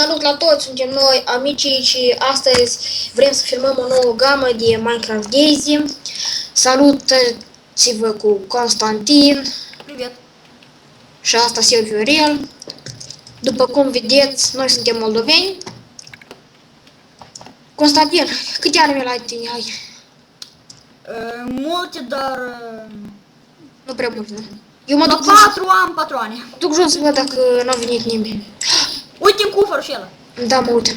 Salut la toți, suntem noi, amicii, și astăzi vrem să filmăm o nouă gamă de Minecraft Daisy. Salut-vă cu Constantin. Привет. Și asta Silviu Viorel. După cum vedeți, noi suntem moldoveni. Constantin, câte arme la tine ai? Multe, dar... Nu prea multe, da? Eu mă La duc jos, 4 am patroane. duc jos să văd dacă n-a venit nimeni. Uite în cufăr și ăla. Da, mă uit.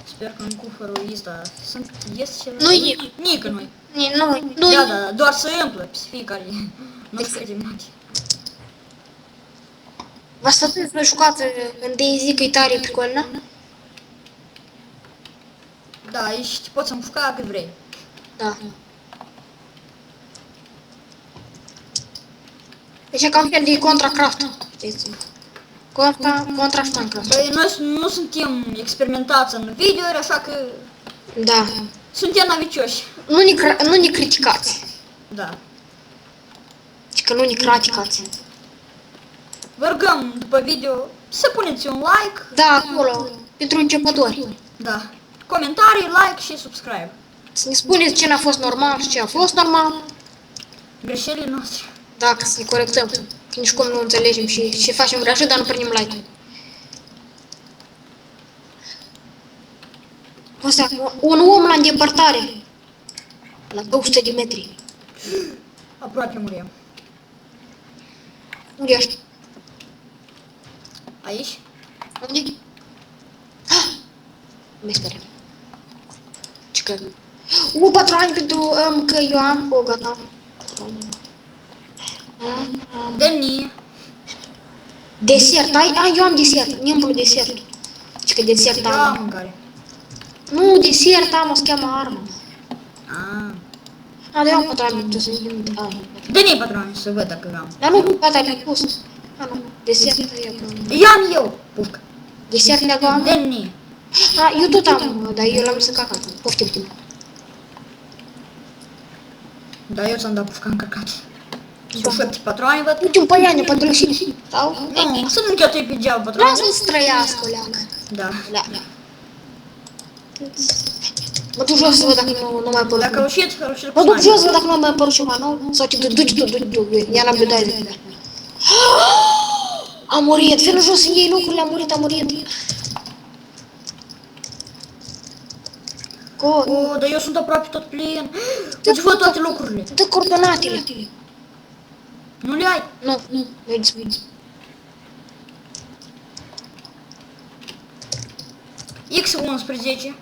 Sper că în cufărul ăsta este ceva. Nu e. Nică nu-i. Nu, Da, da, doar să împlă pe fiecare. Nu știu de mult. vă sfătuiesc să jucați în Daisy, că e tare pricolnă. Da, aici te poți împușca cât vrei. Da. Deci e ca un fel de contracraft. Contra și Minecraft. Băi, noi nu suntem experimentați în videouri, așa că Da. suntem navicioși. Nu ne criticați. Da. Și că nu ne criticați. Vă rugăm după video să puneți un like. Da, acolo. Pentru începători. Da. Comentarii, like și subscribe. Să ne spuneți ce n-a fost normal și ce a fost normal. Greșelile noastre. Da, ca să ne corectăm. Că nici cum nu înțelegem și facem greșeli, dar nu prindem like. Asta, un om la îndepărtare. La 200 de metri. Aproape murim. Unde ești? Aici? Unde? Ah! Mi speriam. Ce că... patroane pentru că eu am... O, gata. Deni. Desert, eu am desert, Nimbru desert. Ce că desert Eu am. am mâncare. Nu, desert am, o să cheamă armă. Ah. Dar eu am patroane pentru să nu... Deni patroane să văd dacă am. Dar nu, gata, le-am pus. Nu, desert e acolo. I-am eu, pușcă. Desert le am. Deni. Eu tot am, dar eu l-am să cacat. Poftim. Da, eu ți-am dat pușca încărcat. Cu 7 patroane, văd. Uite un păiane, pădrășit. Sau? Nu, să nu cheltui pe geaba patroane. Lasă-l să trăiască, o leacă. Da. Da. Mă duc jos să văd dacă nu mai apărut. Dacă reușit Mă duc jos să văd dacă nu mai apărut ceva nou. Sau te duci tu. Ia la bedare. A murit. Fii jos în ei lucrurile, a murit. O, dar eu sunt aproape tot plin. Deci văd toate lucrurile. Dă coordonatele. Nu le ai? Nu. Vezi. X11.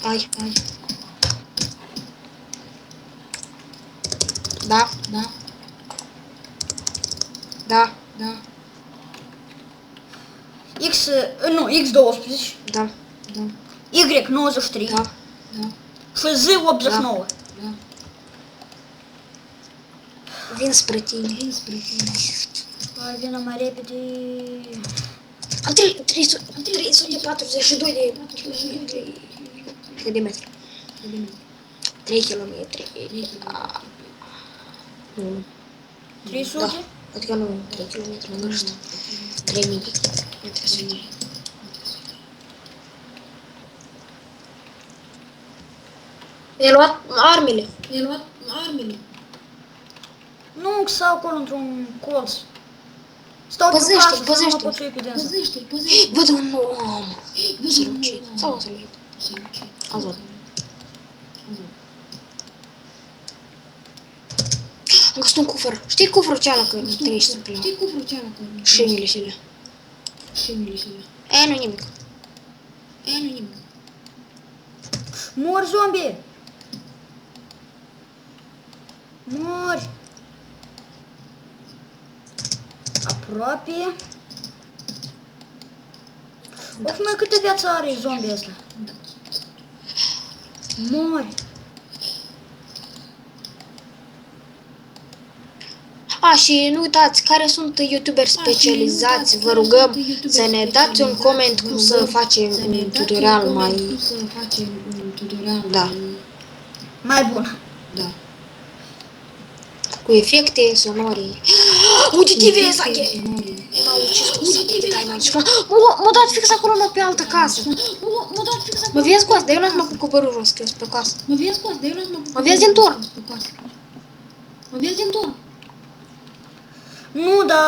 Ai. Da. X12. Da. Y93. Da. Și Z89. Da. Vin spre tine. Hai, vină mai repede. Am 342 de kilometri. De metri. 3 kilometri. 300? Da. Adică nu 3 kilometri, nu știu. 3000 de kilometri. Mi-ai luat armele. Nu, că stau acolo într-un colț. Stau pe casă, să nu mă pot să iei pe dânsă. Văd un om. Sărucit. Sau o să-l iei. Azot. Am găsit un cufăr. Știi cufărul cealaltă că treci să plău? Șinile și alea. Nu-i nimic. Mor, zombie! Mori! Aproape. Of, măi, câte viață are zombie ăsta? Mori! Și nu uitați, care sunt youtuberi specializați, vă rugăm să ne dați un coment cum să facem un tutorial mai... Da. Mai bun. Da. Cu efecte sonore. Uite-te, vezi, Aghe! M-a ucis cu săpite, dai, m-a ucis cu... M-a dat fix acolo, mă, pe altă casă. Mă vezi cu asta, dar eu n-am mă cu părul jos, că eu sunt pe casă. Mă vezi din turn. Nu, dar...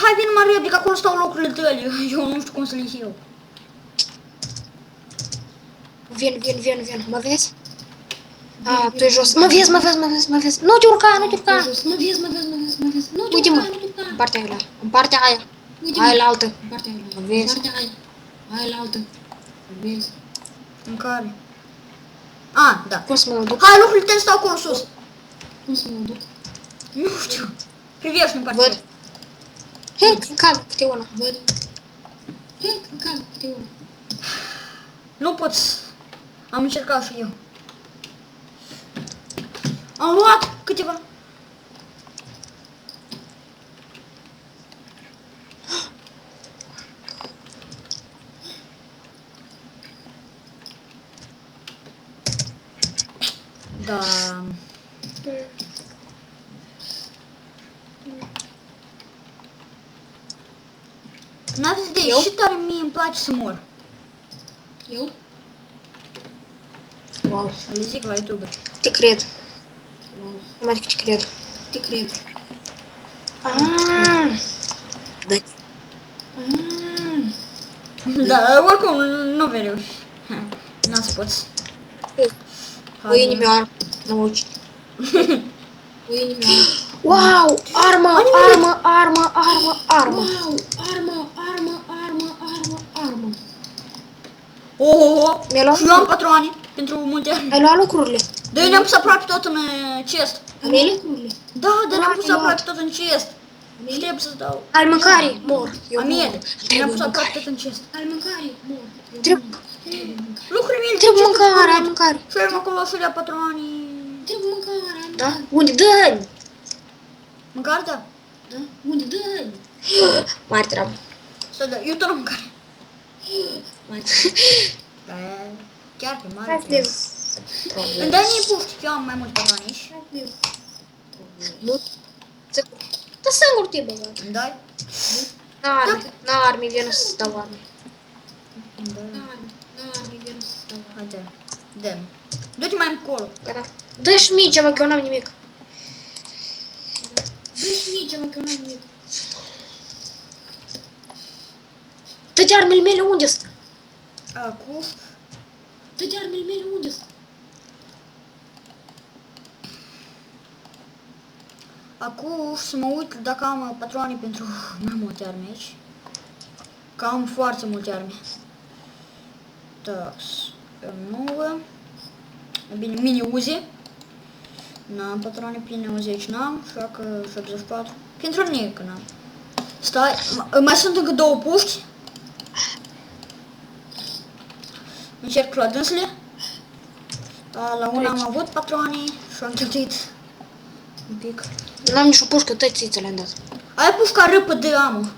Hai, vin mai repede, că acolo stau locurile tale. Eu nu știu cum să le iau. Vin. Mă vezi? A, tu e jos. Mă vezi. Nu te urca. Uite-mă. În partea aia. În partea aia. Aia la altă. Mă vezi? În care? A, da. Cum să mă duc? Hai, locurile tale stau acolo sus. Nu știu. Privește în partea. Văd. Hei, cad câte una. Nu pot. Am încercat și eu. Am luat câteva. Da. N-aveți idee, și tare mie îmi place să mor. Wow. Le zic la YouTube. Te cred. Numai că te cred. Ah. Da, oricum nu vei reuși. N-ați poți. O inimioară. Nu uci. Wow! Armă! Oh, Mi-a luat? și eu am patroane pentru multe arme. Ai luat lucrurile? Dar eu ne-am pus aproape tot în chest. Amele? Da, dar ne-am pus ai luat? aproape tot în chest. Și trebuie să dau. Ai mâncare? Mor. Eu Amele, mor. ne-am Trebuie pus aproape mâncare. tot în chest. Lucrurile mele. Trebuie mâncare, ai mâncare. Și avem acolo să ia patroane. Da? Unde? Dă-mi! Mâncare, da? Mare treabă. Să da, eu tot am mâncare. Da, chiar pe mare. Hai să Îmi dai mie puști, că eu am mai mulți patroane aici. Nu? Dă singur te băgat. Îmi dai? N-ar mi vine să dau arme. Îmi dai. Haide, dă-mi. Du-te mai încolo. Gata. Dă și mie ceva, că eu n-am nimic. Dă-te armele mele, unde sunt? Acum. Acum să mă uit dacă am patroane pentru mai multe arme aici. Că am foarte multe arme. Tax. Nouă. Bine, mini-uzi. N-am patroane pline, uzi aici n-am. Așa că 74. Pentru nici n-am. Stai, mai sunt încă două puști. Încerc la dânsele. La una am avut patroane și am cheltuit un pic. N-am nici o pușcă, tăi ți le-am dat. Ai pușca râpă de amă.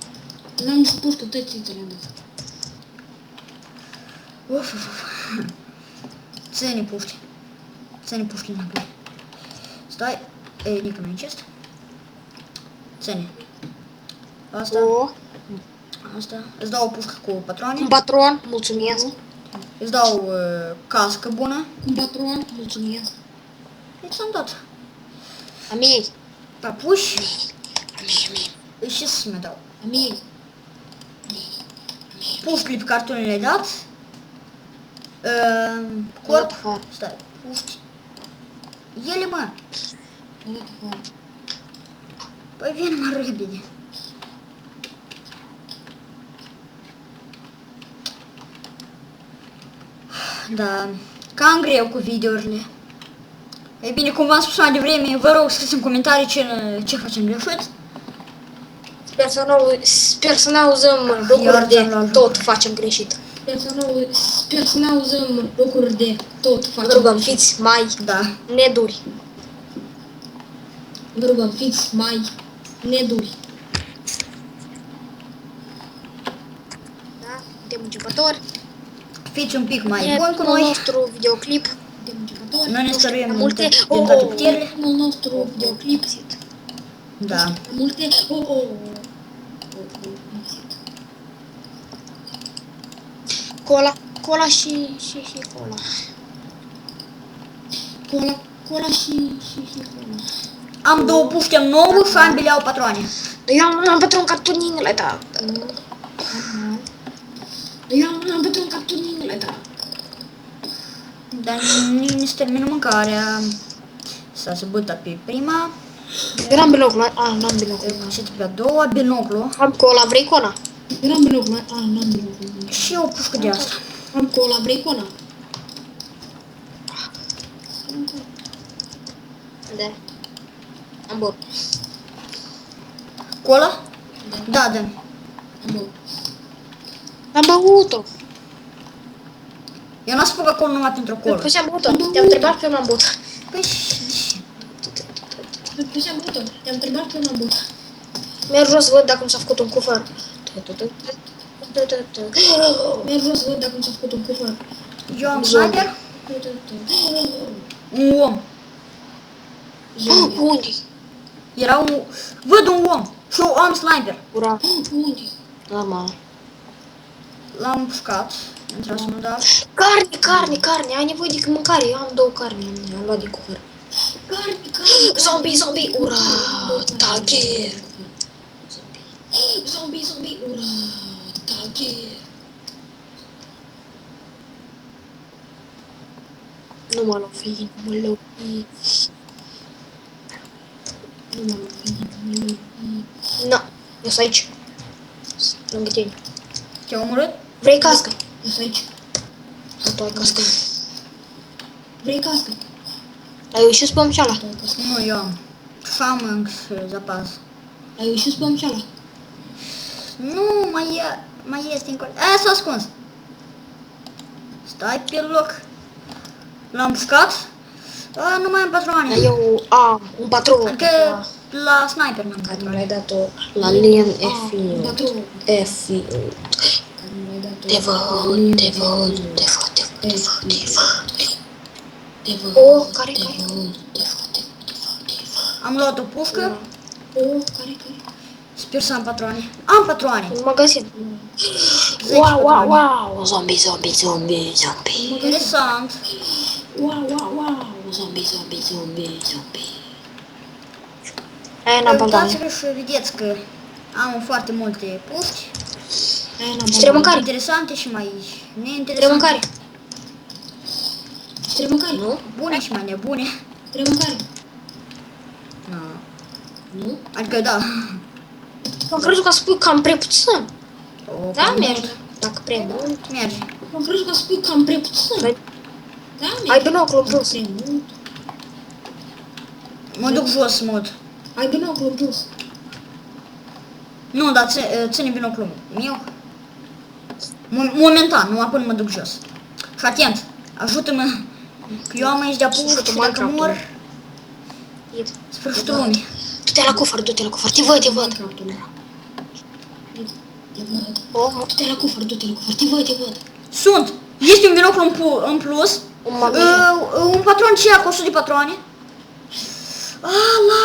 Uf. Ține puști. Ține puști înapoi. Stai. Ei, nici nu-i chest. Ține. Asta. Asta. Îți dau o pușcă cu patroane. Un patron, mulțumesc. Îți dau cască bună. Deci am dat. Amei. Papuși. Și să-mi dau. Puștile pe care tu le-ai dat. Corp. Stai. Puști. Ele, mă. Păi vine mă repede. Da, cam greu cu videourile. Ei bine, cum v-am spus mai devreme, vă rog scrieți în comentarii ce facem greșit. Sper să n-auzăm lucruri de tot facem greșit. Sper să n-auzăm lucruri de tot Vă facem rugăm, greșit. fiți mai Da. neduri. Vă rugăm, fiți mai neduri. Da? Suntem începători. Fiți un pic mai E buni cu primul noi. nostru videoclip. Suntem începători. Noi ne stăruim multe. din toate puterile. Primul nostru videoclip. Da. Multe... Oh. Cola și cola. Cola și cola. Am două puște nouă și ambele au patroane. Eu am patron cartoninele, da. Eu am bătut un captuninele, da. Dar nu se termină mâncarea. Se bătă pe prima. Eu n-am binoclu, n-am binoclu. Și pe a doua, binoclu. Am cola, vrei cola? Eu n-am binoclu, n-am binoclu. Și o pușcă de asta. Am cola, vrei cola? Da. Am băut. Cola? Da. Am băut. Am băut-o. Eu n-am spus că acolo numai pentru cola. Păi și-am băut-o. Te-am întrebat că eu n-am băut. Păi Păi și-am băut-o. Te-am întrebat că eu n-am băut. Merg jos să văd dacă mi s-a făcut un cufăr. Merg jos să văd dacă mi s-a făcut un cufăr. eu am sniper, un om. Unde? Era un... Văd un om și eu am sniper. Ura. Unde? Normal. L-am pușcat. Intra să nu dau. Carne. Ai nevoie de mâncare. Eu am 2 carne. Am luat de cufăr. Carne. Zombie. Ura. Tagher. Zombie. Ura. Tagher. Nu mă lovi. Nu. Eu sunt aici. Lângă tine. Te-a omorât? Vrei cască? Eu sunt aici. Nu, tu ai cască. Vrei cască? Ai ieșit pe omceala. Nu, eu am. Și am încă zapas. Ai ieșit pe omceala? Nu, mai este încă. Aia s-a ascuns. Stai pe loc. L-am pușcat. Nu mai am patroane. Eu am un patron. Adică la sniper n-am Care mi patroane. l-ai dat-o la Lian F. Patron. F. Mi-ai dat-o. Te văd. Te văd. Oh, care? Am luat o pușcă. Oh, care? Sper să am patroane. Am patroane. În magazin. 10 patroane. Wow. Zombie. Interesant. Wow. Zombie. Aia n-am pantaloni. Uitați-vă și vedeți că am foarte multe puști. Aia n-am Trebuie băut. mâncare. Interesante și mai Trebuie neinteresante. mâncare. Trebuie mâncare. Nu? Bune și mai nebune. Trebuie mâncare. Nu? Adică da. Am crezut că spui cam prea puțin. O, Da, merge. Dacă prea mult. Merge. Am crezut că spui cam prea puțin. Păi, Da, ai binoclu jos. prea mult. Mă duc jos, mod. Ai binoclu jos. Nu, dar ține binoclul meu. Momentan, nu până mă duc jos. Și atent, ajută-mă. Că eu am aici de-a puști și dacă mor, sfârșitul lumii. Du-te la cufăr. Te văd. Minecraft-ul. Oh, Du-te la cufăr. Te văd. Sunt! Este un binoclu în plus. un magazin. Un patron ce ia cu 100 de patroane.